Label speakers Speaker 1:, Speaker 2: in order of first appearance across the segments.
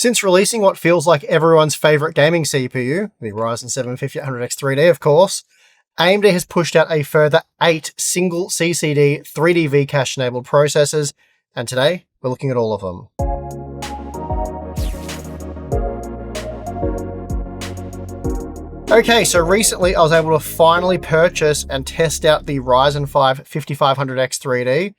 Speaker 1: Since releasing what feels like everyone's favourite gaming CPU, the Ryzen 7 5800X3D of course, AMD has pushed out a further 8 single CCD 3D V-Cache enabled processors, and today we're looking at all of them. Okay, so recently I was able to finally purchase and test out the Ryzen 5 5500X3D,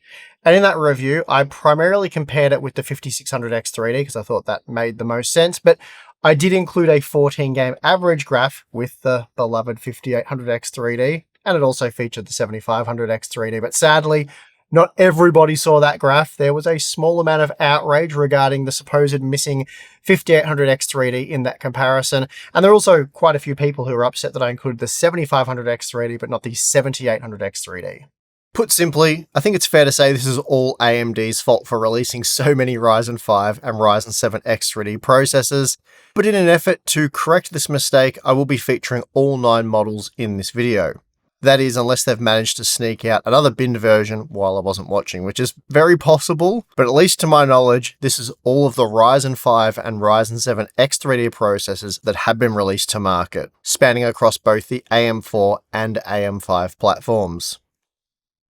Speaker 1: and in that review I primarily compared it with the 5600X3D because I thought that made the most sense, but I did include a 14 game average graph with the beloved 5800X3D, and it also featured the 7500X3D, but sadly not everybody saw that graph. There was a small amount of outrage regarding the supposed missing 5800X3D in that comparison. And there are also quite a few people who are upset that I included the 7500X3D, but not the 7800X3D. Put simply, I think it's fair to say this is all AMD's fault for releasing so many Ryzen 5 and Ryzen 7 X3D processors. But in an effort to correct this mistake, I will be featuring all 9 models in this video. That is, unless they've managed to sneak out another binned version while I wasn't watching, which is very possible, but at least to my knowledge, this is all of the Ryzen 5 and Ryzen 7 X3D processors that have been released to market, spanning across both the AM4 and AM5 platforms.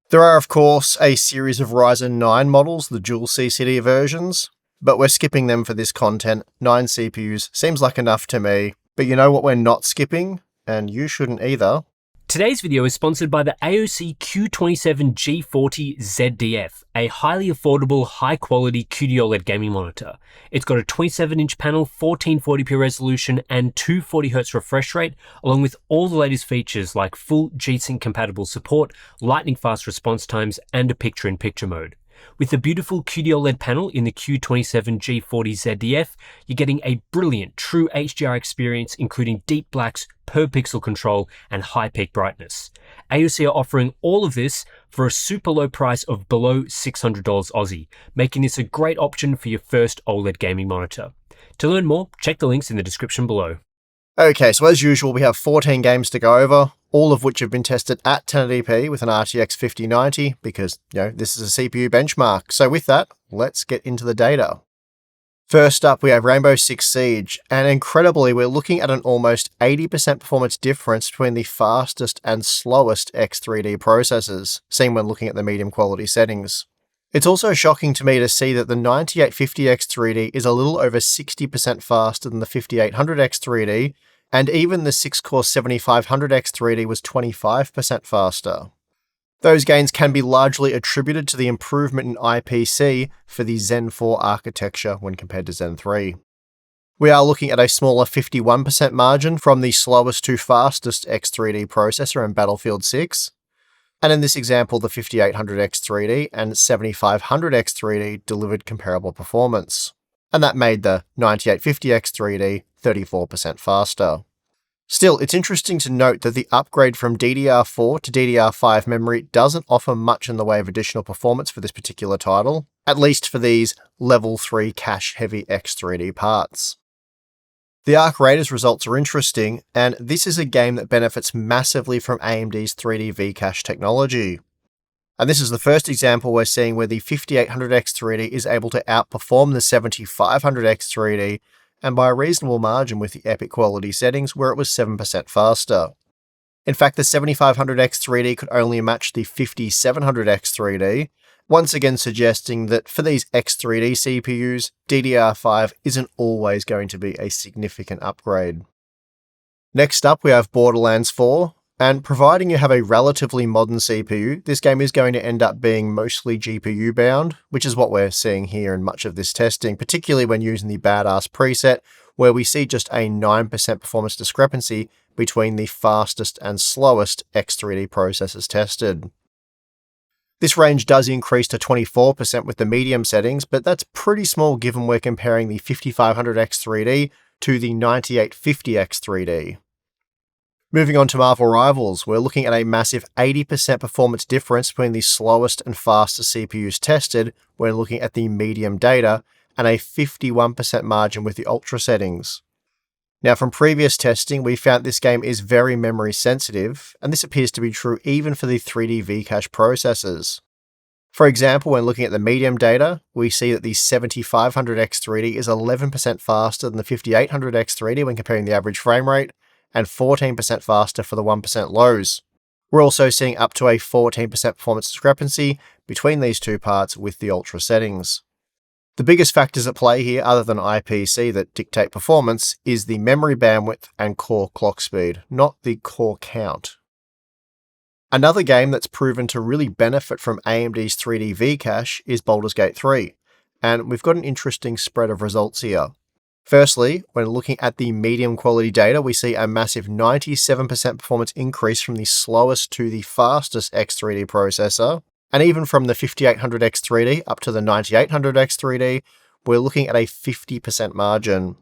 Speaker 1: There are, of course, a series of Ryzen 9 models, the dual CCD versions, but we're skipping them for this content. 9 CPUs seems like enough to me, but you know what we're not skipping? And you shouldn't either.
Speaker 2: Today's video is sponsored by the AOC Q27G40ZDF, a highly affordable, high-quality QD-OLED gaming monitor. It's got a 27-inch panel, 1440p resolution, and 240Hz refresh rate, along with all the latest features like full G-Sync compatible support, lightning-fast response times, and a picture-in-picture mode. With the beautiful QD-OLED panel in the Q27G40ZDF, you're getting a brilliant true HDR experience, including deep blacks, per pixel control, and high peak brightness. AOC are offering all of this for a super low price of below $600 Aussie, making this a great option for your first OLED gaming monitor. To learn more, check the links in the description below.
Speaker 1: Okay, so as usual, we have 14 games to go over, all of which have been tested at 1080p with an RTX 5090 because, this is a CPU benchmark. So with that, let's get into the data. First up, we have Rainbow Six Siege, and incredibly, we're looking at an almost 80% performance difference between the fastest and slowest X3D processors, seen when looking at the medium quality settings. It's also shocking to me to see that the 9850X3D is a little over 60% faster than the 5800X3D, and even the 6-core 7500X3D was 25% faster. Those gains can be largely attributed to the improvement in IPC for the Zen 4 architecture when compared to Zen 3. We are looking at a smaller 51% margin from the slowest to fastest X3D processor in Battlefield 6, and in this example the 5800X3D and 7500X3D delivered comparable performance, and that made the 9850X3D 34% faster. Still, it's interesting to note that the upgrade from DDR4 to DDR5 memory doesn't offer much in the way of additional performance for this particular title, at least for these level 3 cache-heavy X3D parts. The Arc Raiders results are interesting, and this is a game that benefits massively from AMD's 3D V-Cache technology. And this is the first example we're seeing where the 5800X3D is able to outperform the 7500X3D, and by a reasonable margin with the epic quality settings where it was 7% faster. In fact, the 7500X3D could only match the 5700X3D, once again suggesting that for these X3D CPUs, DDR5 isn't always going to be a significant upgrade. Next up, we have Borderlands 4, and providing you have a relatively modern CPU, this game is going to end up being mostly GPU bound, which is what we're seeing here in much of this testing, particularly when using the Badass preset, where we see just a 9% performance discrepancy between the fastest and slowest X3D processors tested. This range does increase to 24% with the medium settings, but that's pretty small given we're comparing the 5500X3D to the 9850X3D. Moving on to Marvel Rivals, we're looking at a massive 80% performance difference between the slowest and fastest CPUs tested when looking at the medium data, and a 51% margin with the Ultra settings. Now, from previous testing, we found this game is very memory sensitive, and this appears to be true even for the 3D V-Cache processors. For example, when looking at the medium data, we see that the 7500 X3D is 11% faster than the 5800 X3D when comparing the average frame rate, and 14% faster for the 1% lows. We're also seeing up to a 14% performance discrepancy between these two parts with the Ultra settings. The biggest factors at play here, other than IPC that dictate performance, is the memory bandwidth and core clock speed, not the core count. Another game that's proven to really benefit from AMD's 3D V-Cache is Baldur's Gate 3, and we've got an interesting spread of results here. Firstly, when looking at the medium quality data, we see a massive 97% performance increase from the slowest to the fastest X3D processor, and even from the 5800 X3D up to the 9800 X3D, we're looking at a 50% margin.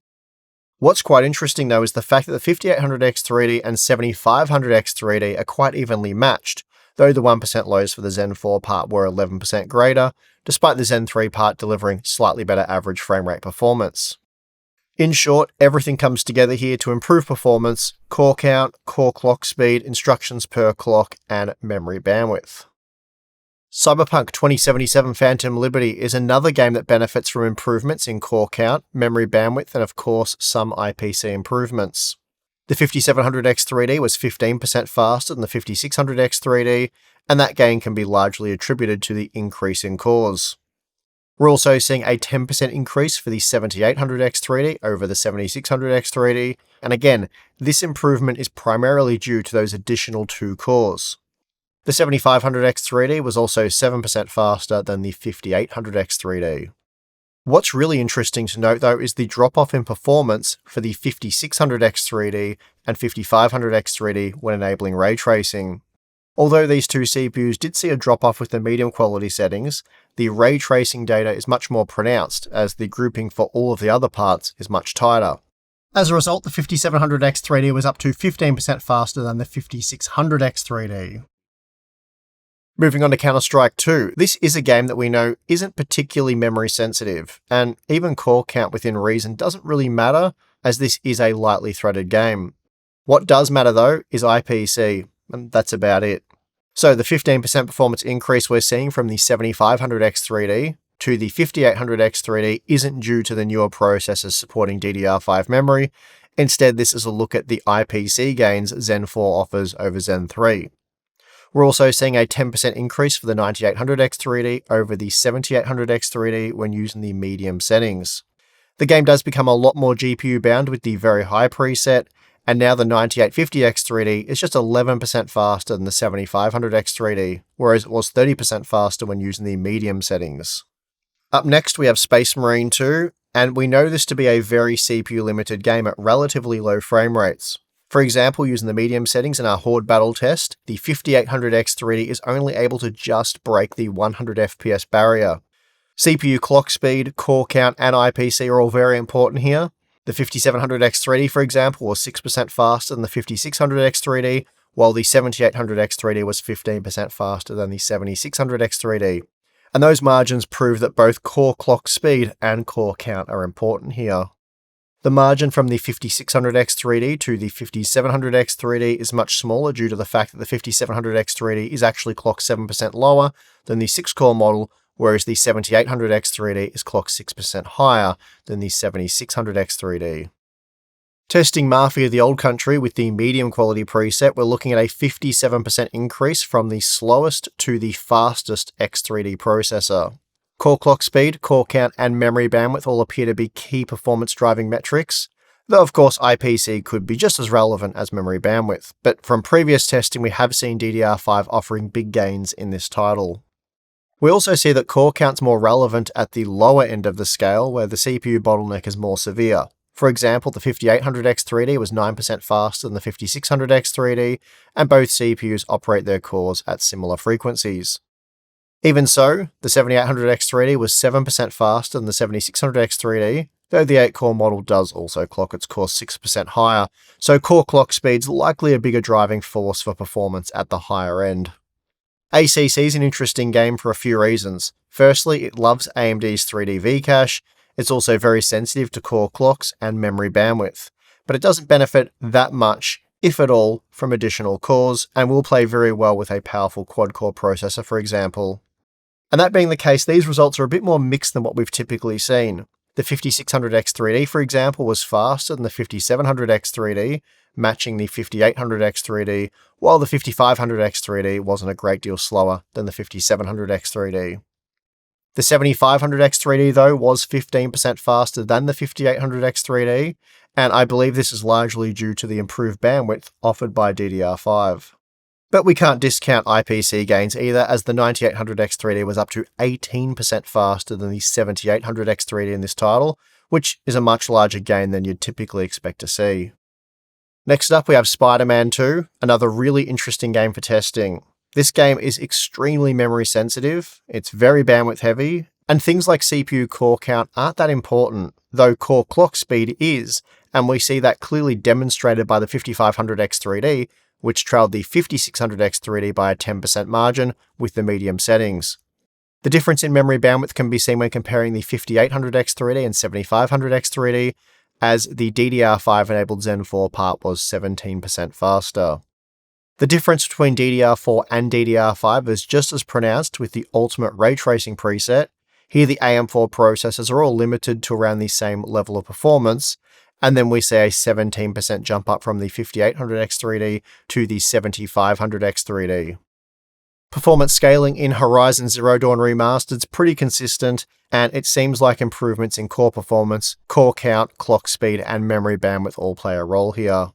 Speaker 1: What's quite interesting though is the fact that the 5800 X3D and 7500 X3D are quite evenly matched, though the 1% lows for the Zen 4 part were 11% greater, despite the Zen 3 part delivering slightly better average frame rate performance. In short, everything comes together here to improve performance, core count, core clock speed, instructions per clock, and memory bandwidth. Cyberpunk 2077 Phantom Liberty is another game that benefits from improvements in core count, memory bandwidth, and of course some IPC improvements. The 5700 X3D was 15% faster than the 5600 X3D, and that gain can be largely attributed to the increase in cores. We're also seeing a 10% increase for the 7800 X3D over the 7600 X3D, and again, this improvement is primarily due to those additional 2 cores. The 7500 X3D was also 7% faster than the 5800 X3D. What's really interesting to note though is the drop-off in performance for the 5600 X3D and 5500 X3D when enabling ray tracing. Although these two CPUs did see a drop-off with the medium quality settings, the ray tracing data is much more pronounced as the grouping for all of the other parts is much tighter. As a result, the 5700 X3D was up to 15% faster than the 5600 X3D. Moving on to Counter-Strike 2, this is a game that we know isn't particularly memory sensitive, and even core count within reason doesn't really matter, as this is a lightly threaded game. What does matter though is IPC, and that's about it. So the 15% performance increase we're seeing from the 7500 X3D to the 5800 X3D isn't due to the newer processors supporting DDR5 memory. Instead, this is a look at the IPC gains Zen 4 offers over Zen 3. We're also seeing a 10% increase for the 9800 X3D over the 7800 X3D when using the medium settings. The game does become a lot more GPU bound with the very high preset, and now the 9850 X3D is just 11% faster than the 7500 X3D, whereas it was 30% faster when using the medium settings. Up next we have Space Marine 2, and we know this to be a very CPU limited game at relatively low frame rates. For example, using the medium settings in our Horde battle test, the 5800 X3D is only able to just break the 100 FPS barrier. CPU clock speed, core count, and IPC are all very important here. The 5700 X3D, for example, was 6% faster than the 5600 X3D, while the 7800 X3D was 15% faster than the 7600 X3D. And those margins prove that both core clock speed and core count are important here. The margin from the 5600 X3D to the 5700 X3D is much smaller due to the fact that the 5700 X3D is actually clocked 7% lower than the 6-core model, whereas the 7800 X3D is clocked 6% higher than the 7600 X3D. Testing Mafia the Old Country with the medium quality preset, we're looking at a 57% increase from the slowest to the fastest X3D processor. Core clock speed, core count, and memory bandwidth all appear to be key performance driving metrics, though of course IPC could be just as relevant as memory bandwidth, but from previous testing we have seen DDR5 offering big gains in this title. We also see that core count's more relevant at the lower end of the scale where the CPU bottleneck is more severe. For example, the 5800 X3D was 9% faster than the 5600 X3D, and both CPUs operate their cores at similar frequencies. Even so, the 7800 X3D was 7% faster than the 7600 X3D, though the 8-core model does also clock its cores 6% higher, so core clock speed's likely a bigger driving force for performance at the higher end. ACC is an interesting game for a few reasons. Firstly, it loves AMD's 3D V-Cache, it's also very sensitive to core clocks and memory bandwidth, but it doesn't benefit that much, if at all, from additional cores, and will play very well with a powerful quad-core processor, for example. And that being the case, these results are a bit more mixed than what we've typically seen. The 5600X3D, for example, was faster than the 5700X3D, matching the 5800X3D, while the 5500X3D wasn't a great deal slower than the 5700X3D. The 7500X3D, though, was 15% faster than the 5800X3D, and I believe this is largely due to the improved bandwidth offered by DDR5. But we can't discount IPC gains either, as the 9800X3D was up to 18% faster than the 7800X3D in this title, which is a much larger gain than you'd typically expect to see. Next up, we have Spider-Man 2, another really interesting game for testing. This game is extremely memory sensitive, it's very bandwidth heavy, and things like CPU core count aren't that important, though core clock speed is, and we see that clearly demonstrated by the 5500X3D, which trailed the 5600X3D by a 10% margin with the medium settings. The difference in memory bandwidth can be seen when comparing the 5800X3D and 7500X3D, as the DDR5-enabled Zen 4 part was 17% faster. The difference between DDR4 and DDR5 is just as pronounced with the ultimate ray tracing preset. Here the AM4 processors are all limited to around the same level of performance, and then we see a 17% jump up from the 5800X3D to the 7500X3D. Performance scaling in Horizon Zero Dawn Remastered is pretty consistent, and it seems like improvements in core performance, core count, clock speed, and memory bandwidth all play a role here.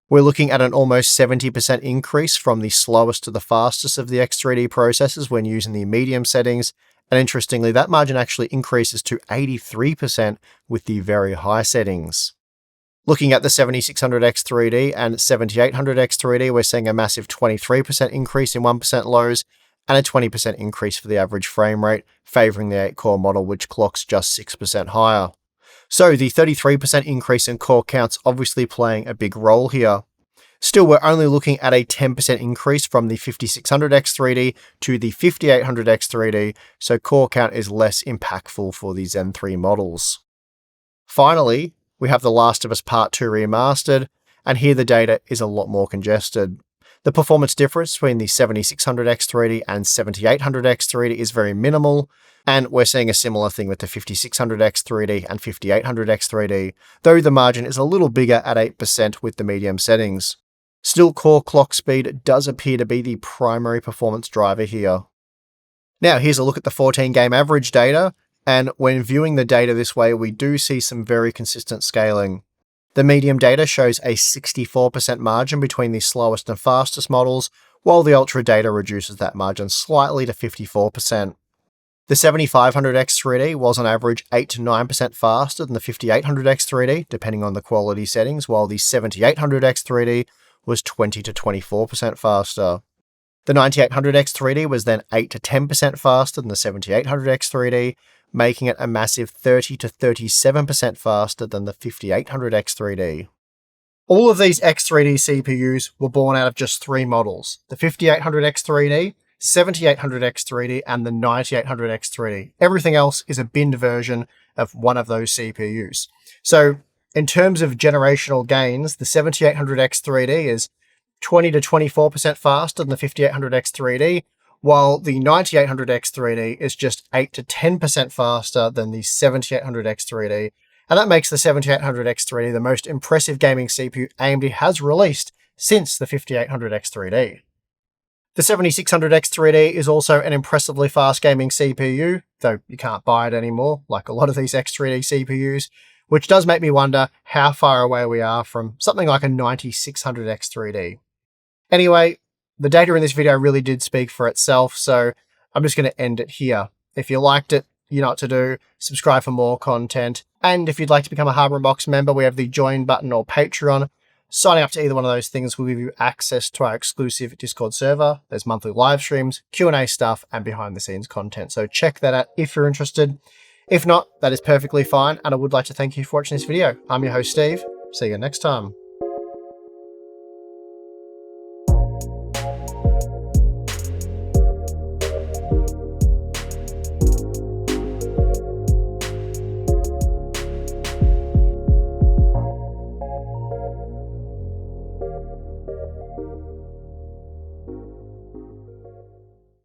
Speaker 1: We're looking at an almost 70% increase from the slowest to the fastest of the X3D processors when using the medium settings, and interestingly, that margin actually increases to 83% with the very high settings. Looking at the 7600X3D and 7800X3D, we're seeing a massive 23% increase in 1% lows and a 20% increase for the average frame rate, favouring the 8-core model, which clocks just 6% higher. So the 33% increase in core counts obviously playing a big role here. Still, we're only looking at a 10% increase from the 5600X3D to the 5800X3D, so core count is less impactful for the Zen 3 models. Finally, we have The Last of Us Part 2 Remastered, and here the data is a lot more congested. The performance difference between the 7600X3D and 7800X3D is very minimal, and we're seeing a similar thing with the 5600X3D and 5800X3D, though the margin is a little bigger at 8% with the medium settings. Still, core clock speed does appear to be the primary performance driver here. Now, here's a look at the 14-game average data, and when viewing the data this way, we do see some very consistent scaling. The medium data shows a 64% margin between the slowest and fastest models, while the ultra data reduces that margin slightly to 54%. The 7500X3D was on average 8 to 9% faster than the 5800X3D, depending on the quality settings, while the 7800X3D was 20 to 24% faster. The 9800X3D was then 8 to 10% faster than the 7800X3D, making it a massive 30 to 37% faster than the 5800X3D. All of these X3D CPUs were born out of just 3 models: the 5800X3D, 7800X3D, and the 9800X3D. Everything else is a binned version of one of those CPUs. So, in terms of generational gains, the 7800X3D is 20 to 24% faster than the 5800X3D, while the 9800X3D is just 8 to 10% faster than the 7800X3D, and that makes the 7800X3D the most impressive gaming CPU AMD has released since the 5800X3D. The 7600X3D is also an impressively fast gaming CPU, though you can't buy it anymore, like a lot of these X3D CPUs, which does make me wonder how far away we are from something like a 9600X3D. Anyway, the data in this video really did speak for itself, so I'm just going to end it here. If you liked it, you know what to do. Subscribe for more content. And if you'd like to become a Harbour Unboxed member, we have the join button or Patreon. Signing up to either one of those things will give you access to our exclusive Discord server. There's monthly live streams, Q&A stuff, and behind the scenes content. So check that out if you're interested. If not, that is perfectly fine. And I would like to thank you for watching this video. I'm your host, Steve. See you next time.